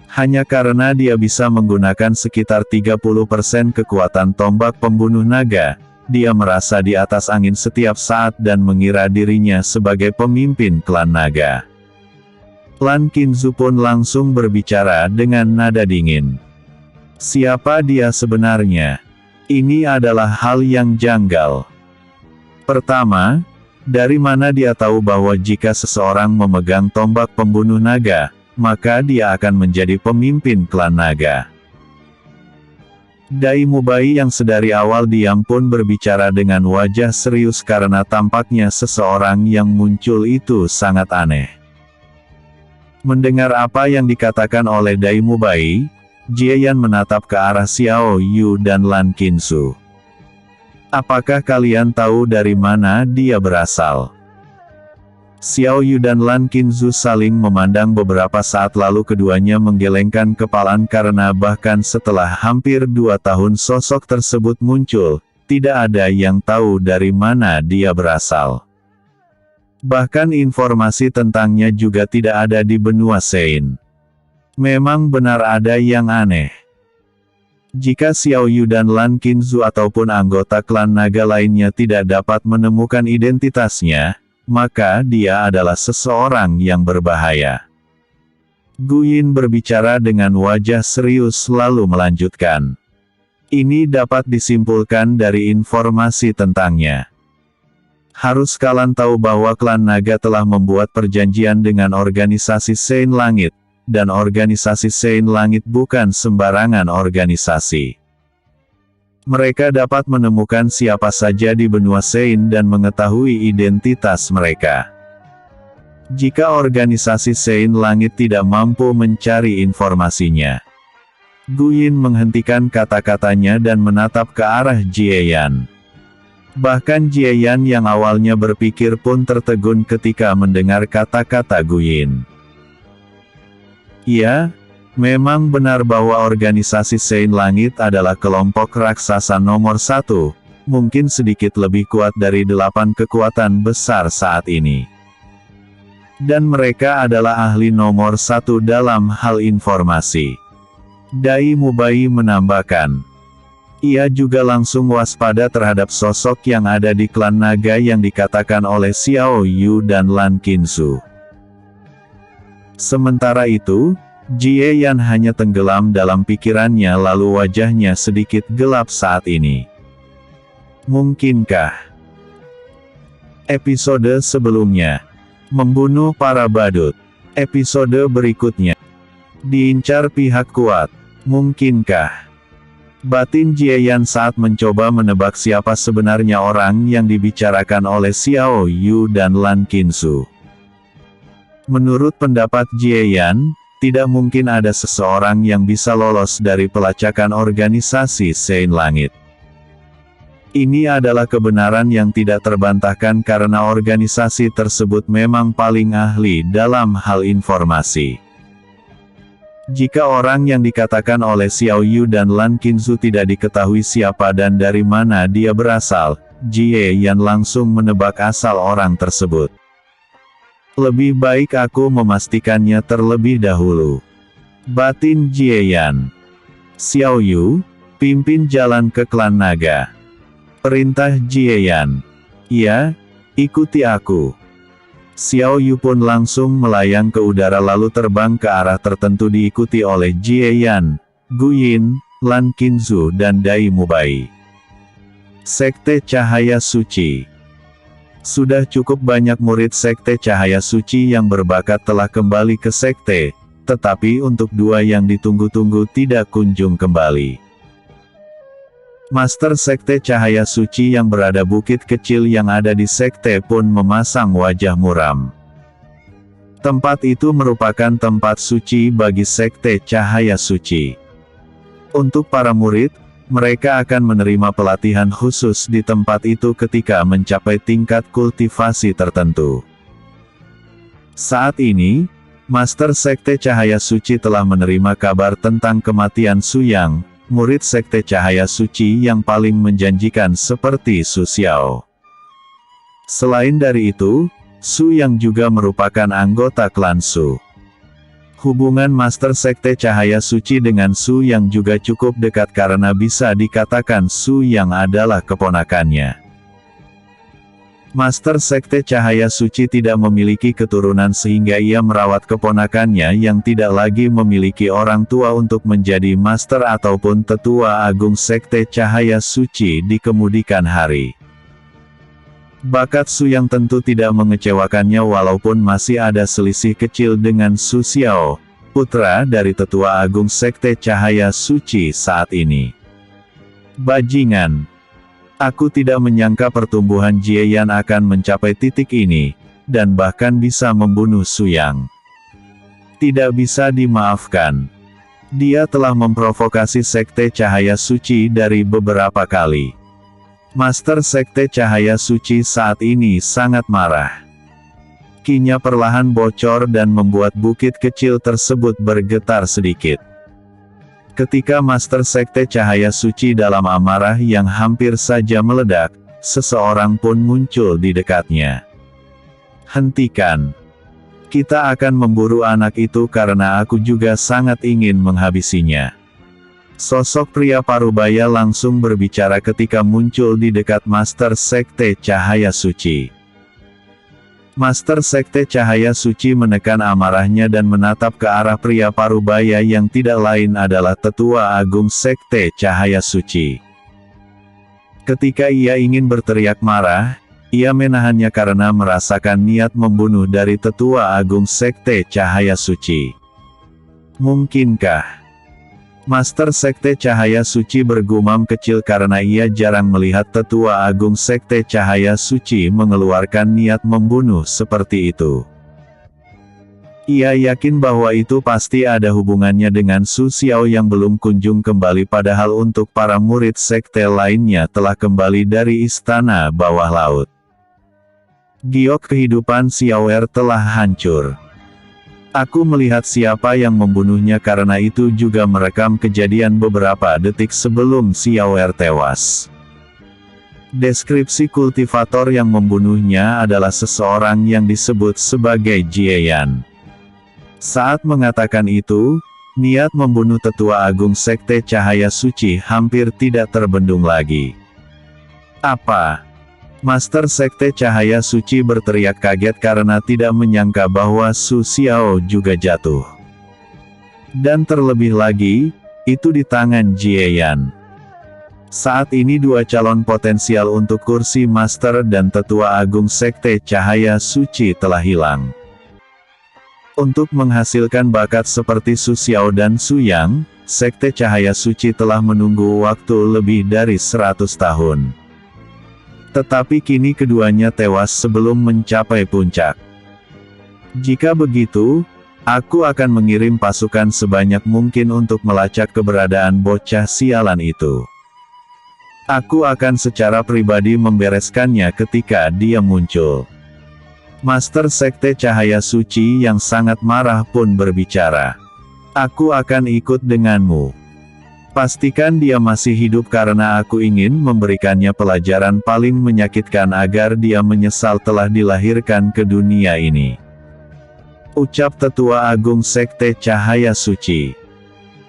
Hanya karena dia bisa menggunakan sekitar 30% kekuatan tombak pembunuh naga, dia merasa di atas angin setiap saat dan mengira dirinya sebagai pemimpin klan naga. Lan Qinzu pun langsung berbicara dengan nada dingin. Siapa dia sebenarnya? Ini adalah hal yang janggal. Pertama, dari mana dia tahu bahwa jika seseorang memegang tombak pembunuh naga, maka dia akan menjadi pemimpin klan naga? Dai Mubai yang sedari awal diam pun berbicara dengan wajah serius karena tampaknya seseorang yang muncul itu sangat aneh. Mendengar apa yang dikatakan oleh Dai Mubai, Jie Yan menatap ke arah Xiao Yu dan Lan Qinzu. Apakah kalian tahu dari mana dia berasal? Xiao Yu dan Lan Qingzu saling memandang beberapa saat lalu keduanya menggelengkan kepala karena bahkan setelah hampir 2 tahun sosok tersebut muncul, tidak ada yang tahu dari mana dia berasal. Bahkan informasi tentangnya juga tidak ada di benua Sein. Memang benar ada yang aneh. Jika Xiao Yu dan Lan Qingzu ataupun anggota klan naga lainnya tidak dapat menemukan identitasnya, maka dia adalah seseorang yang berbahaya. Gu Yin berbicara dengan wajah serius lalu melanjutkan. Ini dapat disimpulkan dari informasi tentangnya. Harus kalian tahu bahwa klan naga telah membuat perjanjian dengan organisasi Sein Langit, dan organisasi Sein Langit bukan sembarangan organisasi. Mereka dapat menemukan siapa saja di benua Sein dan mengetahui identitas mereka. Jika organisasi Sein Langit tidak mampu mencari informasinya. Gu Yin menghentikan kata-katanya dan menatap ke arah Jie Yan. Bahkan Jie Yan yang awalnya berpikir pun tertegun ketika mendengar kata-kata Gu Yin. Ya, memang benar bahwa organisasi Sein Langit adalah kelompok raksasa nomor 1, mungkin sedikit lebih kuat dari 8 kekuatan besar saat ini. Dan mereka adalah ahli nomor 1 dalam hal informasi. Dai Mubai menambahkan. Ia juga langsung waspada terhadap sosok yang ada di klan naga yang dikatakan oleh Xiao Yu dan Lan Qingzu. Sementara itu, Jie Yan hanya tenggelam dalam pikirannya lalu wajahnya sedikit gelap saat ini. Mungkinkah episode sebelumnya, membunuh para badut, episode berikutnya, diincar pihak kuat, mungkinkah batin Jie Yan saat mencoba menebak siapa sebenarnya orang yang dibicarakan oleh Xiao Yu dan Lan Qingzu. Menurut pendapat Jie Yan, tidak mungkin ada seseorang yang bisa lolos dari pelacakan organisasi Sein Langit. Ini adalah kebenaran yang tidak terbantahkan karena organisasi tersebut memang paling ahli dalam hal informasi. Jika orang yang dikatakan oleh Xiao Yu dan Lan Qingzu tidak diketahui siapa dan dari mana dia berasal, Jie Yan langsung menebak asal orang tersebut. Lebih baik aku memastikannya terlebih dahulu. Batin Jie Yan. Xiao Yu, pimpin jalan ke klan naga. Perintah Jie Yan. Iya, ikuti aku. Xiao Yu pun langsung melayang ke udara lalu terbang ke arah tertentu diikuti oleh Jie Yan, Gu Yin, Lan Qingzu dan Dai Mubai. Sekte Cahaya Suci. Sudah cukup banyak murid Sekte Cahaya Suci yang berbakat telah kembali ke Sekte, tetapi untuk 2 yang ditunggu-tunggu tidak kunjung kembali. Master Sekte Cahaya Suci yang berada bukit kecil yang ada di Sekte pun memasang wajah muram. Tempat itu merupakan tempat suci bagi Sekte Cahaya Suci. Untuk para murid, mereka akan menerima pelatihan khusus di tempat itu ketika mencapai tingkat kultivasi tertentu. Saat ini, Master Sekte Cahaya Suci telah menerima kabar tentang kematian Su Yang, murid Sekte Cahaya Suci yang paling menjanjikan seperti Su Xiao. Selain dari itu, Su Yang juga merupakan anggota klan Su. Hubungan Master Sekte Cahaya Suci dengan Su Yang juga cukup dekat karena bisa dikatakan Su Yang adalah keponakannya. Master Sekte Cahaya Suci tidak memiliki keturunan sehingga ia merawat keponakannya yang tidak lagi memiliki orang tua untuk menjadi Master ataupun Tetua Agung Sekte Cahaya Suci di kemudian hari. Bakat Su Yang tentu tidak mengecewakannya walaupun masih ada selisih kecil dengan Su Xiao, putra dari Tetua Agung Sekte Cahaya Suci saat ini. Bajingan. Aku tidak menyangka pertumbuhan Jie Yan akan mencapai titik ini, dan bahkan bisa membunuh Su Yang. Tidak bisa dimaafkan. Dia telah memprovokasi Sekte Cahaya Suci dari beberapa kali. Master Sekte Cahaya Suci saat ini sangat marah. Kinya perlahan bocor dan membuat bukit kecil tersebut bergetar sedikit. Ketika Master Sekte Cahaya Suci dalam amarah yang hampir saja meledak, seseorang pun muncul di dekatnya. "Hentikan. Kita akan memburu anak itu karena aku juga sangat ingin menghabisinya." Sosok pria parubaya langsung berbicara ketika muncul di dekat Master Sekte Cahaya Suci. Master Sekte Cahaya Suci menekan amarahnya dan menatap ke arah pria parubaya yang tidak lain adalah Tetua Agung Sekte Cahaya Suci. Ketika ia ingin berteriak marah, ia menahannya karena merasakan niat membunuh dari Tetua Agung Sekte Cahaya Suci. Mungkinkah? Master Sekte Cahaya Suci bergumam kecil karena ia jarang melihat Tetua Agung Sekte Cahaya Suci mengeluarkan niat membunuh seperti itu. Ia yakin bahwa itu pasti ada hubungannya dengan Su Xiao yang belum kunjung kembali, padahal untuk para murid sekte lainnya telah kembali dari istana bawah laut. Giok kehidupan Xiaoer telah hancur. Aku melihat siapa yang membunuhnya karena itu juga merekam kejadian beberapa detik sebelum Xiaoer tewas. Deskripsi kultivator yang membunuhnya adalah seseorang yang disebut sebagai Jie Yan. Saat mengatakan itu, niat membunuh Tetua Agung Sekte Cahaya Suci hampir tidak terbendung lagi. "Apa?" Master Sekte Cahaya Suci berteriak kaget karena tidak menyangka bahwa Su Xiao juga jatuh. Dan terlebih lagi, itu di tangan Jie Yan. Saat ini dua calon potensial untuk kursi Master dan Tetua Agung Sekte Cahaya Suci telah hilang. Untuk menghasilkan bakat seperti Su Xiao dan Su Yang, Sekte Cahaya Suci telah menunggu waktu lebih dari 100 tahun. Tetapi kini keduanya tewas sebelum mencapai puncak. Jika begitu, aku akan mengirim pasukan sebanyak mungkin untuk melacak keberadaan bocah sialan itu. Aku akan secara pribadi membereskannya ketika dia muncul. Master Sekte Cahaya Suci yang sangat marah pun berbicara. "Aku akan ikut denganmu. Pastikan dia masih hidup karena aku ingin memberikannya pelajaran paling menyakitkan agar dia menyesal telah dilahirkan ke dunia ini," ucap Tetua Agung Sekte Cahaya Suci.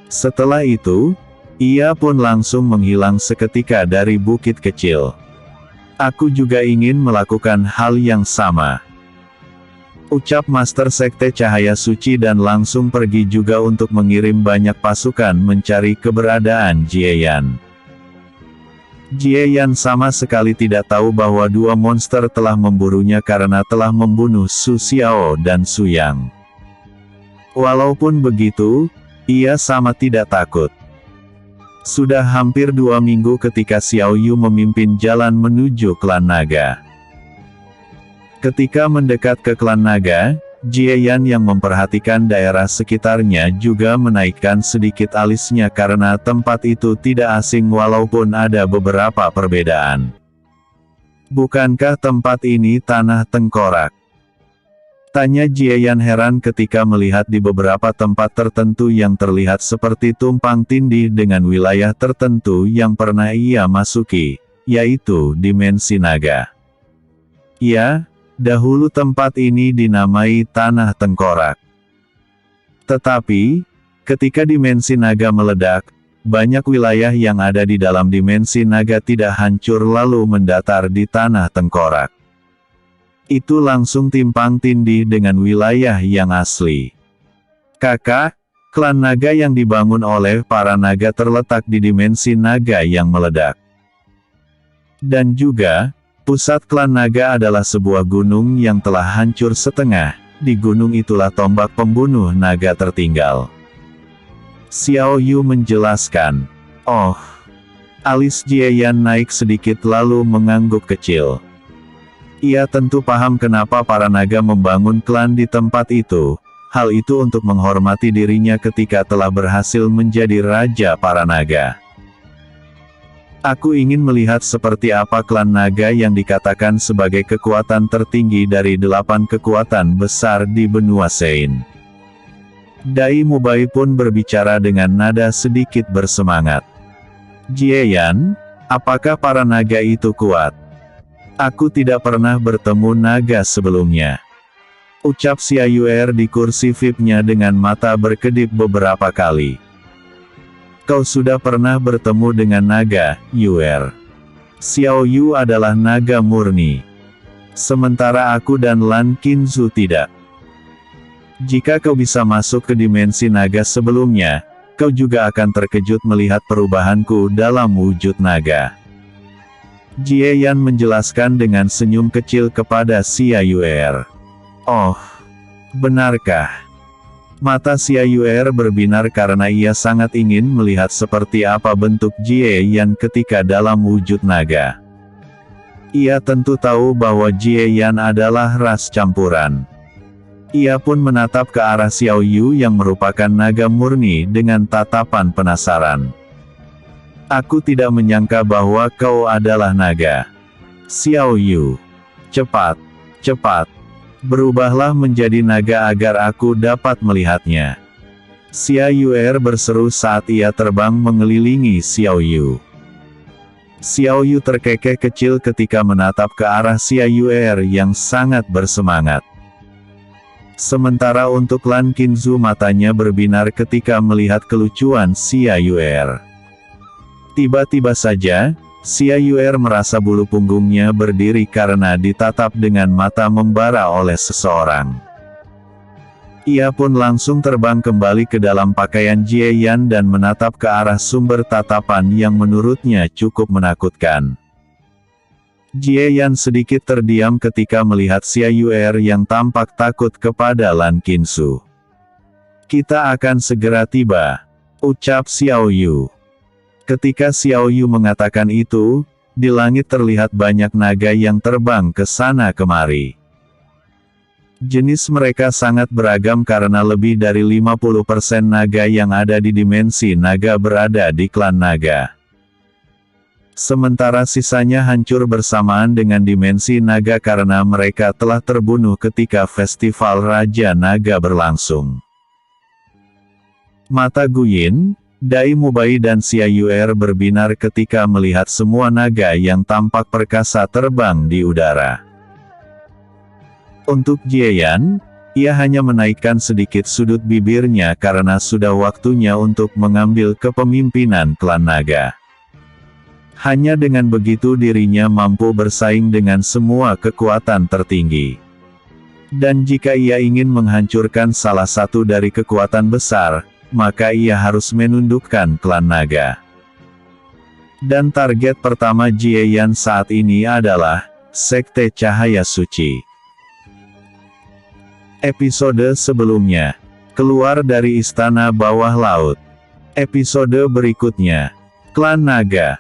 Setelah itu, ia pun langsung menghilang seketika dari bukit kecil. "Aku juga ingin melakukan hal yang sama," ucap Master Sekte Cahaya Suci dan langsung pergi juga untuk mengirim banyak pasukan mencari keberadaan Jie Yan. Jie Yan sama sekali tidak tahu bahwa dua monster telah memburunya karena telah membunuh Su Xiao dan Su Yang. Walaupun begitu, ia sama tidak takut. Sudah hampir 2 minggu ketika Xiao Yu memimpin jalan menuju klan naga. Ketika mendekat ke klan naga, Jie Yan yang memperhatikan daerah sekitarnya juga menaikkan sedikit alisnya karena tempat itu tidak asing walaupun ada beberapa perbedaan. "Bukankah tempat ini tanah tengkorak?" tanya Jie Yan heran ketika melihat di beberapa tempat tertentu yang terlihat seperti tumpang tindih dengan wilayah tertentu yang pernah ia masuki, yaitu dimensi naga. "Ya, dahulu tempat ini dinamai Tanah Tengkorak. Tetapi, ketika dimensi naga meledak, banyak wilayah yang ada di dalam dimensi naga tidak hancur lalu mendatar di Tanah Tengkorak. Itu langsung timpang tindih dengan wilayah yang asli. Kakak, klan naga yang dibangun oleh para naga terletak di dimensi naga yang meledak. Dan juga, pusat klan naga adalah sebuah gunung yang telah hancur setengah, di gunung itulah tombak pembunuh naga tertinggal." Xiao Yu menjelaskan. "Oh." Alis Jie Yan naik sedikit lalu mengangguk kecil. Ia tentu paham kenapa para naga membangun klan di tempat itu, hal itu untuk menghormati dirinya ketika telah berhasil menjadi raja para naga. Aku ingin melihat seperti apa klan naga yang dikatakan sebagai kekuatan tertinggi dari 8 kekuatan besar di benua Sein. Dai Mubai pun berbicara dengan nada sedikit bersemangat. Jieyan, apakah para naga itu kuat? Aku tidak pernah bertemu naga sebelumnya. Ucap Xia Yuer di kursi VIP-nya dengan mata berkedip beberapa kali. Kau sudah pernah bertemu dengan naga, Yuer. Xiao Yu adalah naga murni. Sementara aku dan Lan Qinzu tidak. Jika kau bisa masuk ke dimensi naga sebelumnya, kau juga akan terkejut melihat perubahanku dalam wujud naga. Jieyan menjelaskan dengan senyum kecil kepada Xia Yuer. Oh, benarkah? Mata Xia Yuer berbinar karena ia sangat ingin melihat seperti apa bentuk Jieyan ketika dalam wujud naga. Ia tentu tahu bahwa Jieyan adalah ras campuran. Ia pun menatap ke arah Xiao Yu yang merupakan naga murni dengan tatapan penasaran. Aku tidak menyangka bahwa kau adalah naga. Xiao Yu. Cepat, cepat. Berubahlah menjadi naga agar aku dapat melihatnya. Xia Yuer berseru saat ia terbang mengelilingi Xiao Yu. Xiao Yu terkekeh kecil ketika menatap ke arah Xia Yuer yang sangat bersemangat. Sementara untuk Lan Qinzu matanya berbinar ketika melihat kelucuan Xia Yuer. Tiba-tiba saja, Xia Yuer merasa bulu punggungnya berdiri karena ditatap dengan mata membara oleh seseorang. Ia pun langsung terbang kembali ke dalam pakaian Jieyan dan menatap ke arah sumber tatapan yang menurutnya cukup menakutkan. Jieyan sedikit terdiam ketika melihat Xia Yuer yang tampak takut kepada Lan Qinzu. Kita akan segera tiba, ucap Xiao Yu. Ketika Xiao Yu mengatakan itu, di langit terlihat banyak naga yang terbang ke sana kemari. Jenis mereka sangat beragam karena lebih dari 50% naga yang ada di dimensi naga berada di klan naga. Sementara sisanya hancur bersamaan dengan dimensi naga karena mereka telah terbunuh ketika festival Raja Naga berlangsung. Mata Guyin, Dai Mubai dan Xia Yuer berbinar ketika melihat semua naga yang tampak perkasa terbang di udara. Untuk Jieyan, ia hanya menaikkan sedikit sudut bibirnya karena sudah waktunya untuk mengambil kepemimpinan klan naga. Hanya dengan begitu dirinya mampu bersaing dengan semua kekuatan tertinggi. Dan jika ia ingin menghancurkan salah satu dari kekuatan besar, maka ia harus menundukkan klan naga. Dan target pertama Jieyan saat ini adalah Sekte Cahaya Suci. Episode sebelumnya, keluar dari Istana Bawah Laut. Episode berikutnya, Klan Naga.